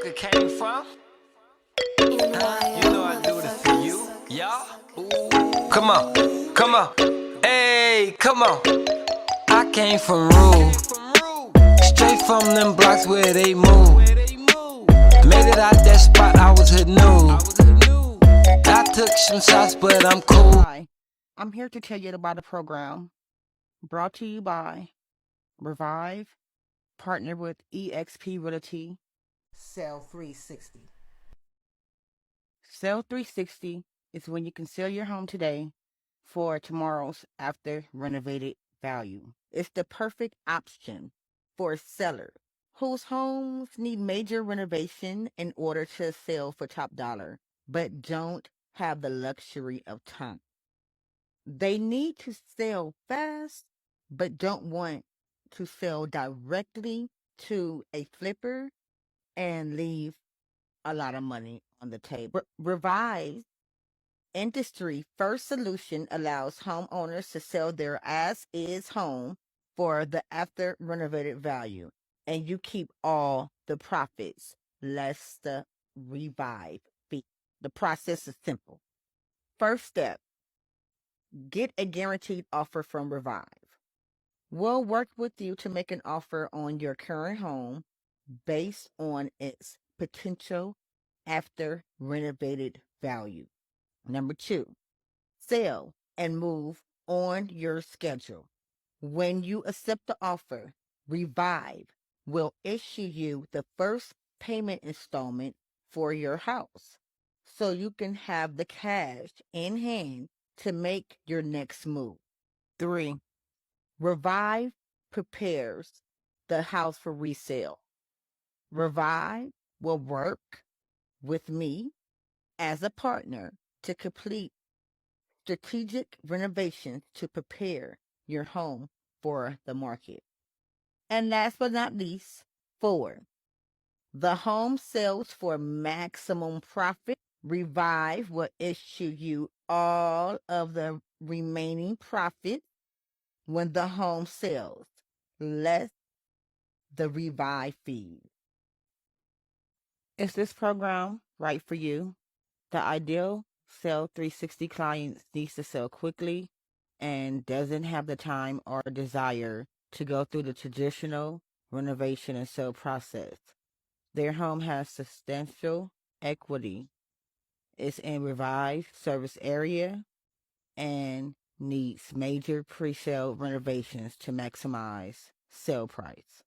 sucker came from? You know I do this for you, y'all. Come on, come on, hey, come on. I came from rude, straight from them blocks where they move. Made it out that spot, I was a new. I took some shots, but I'm cool. Hi, I'm here to tell you about a program brought to you by Revive, partnered with eXp Realty. Sell360. Sell360 is when you can sell your home today for tomorrow's after renovated value. It's the perfect option for a seller whose homes need major renovation in order to sell for top dollar, but don't have the luxury of time. They need to sell fast, but don't want to sell directly to a flipper and leave a lot of money on the table. Revive industry first solution allows homeowners to sell their as is home for the after renovated value, and you keep all the profits less the revive fee. The process is simple. First step, get a guaranteed offer from Revive. We'll work with you to make an offer on your current home based on its potential after renovated value. Number two, sell and move on your schedule. When you accept the offer, Revive will issue you the first payment installment for your house so you can have the cash in hand to make your next move. Three, Revive prepares the house for resale. Revive will work with me as a partner to complete strategic renovations to prepare your home for the market. And last but not least, four, the home sells for maximum profit. Revive will issue you all of the remaining profit when the home sells, less the Revive fee. Is this program right for you? The ideal Sell360 client needs to sell quickly and doesn't have the time or desire to go through the traditional renovation and sale process. Their home has substantial equity, is in Revive service area, and needs major pre-sale renovations to maximize sale price.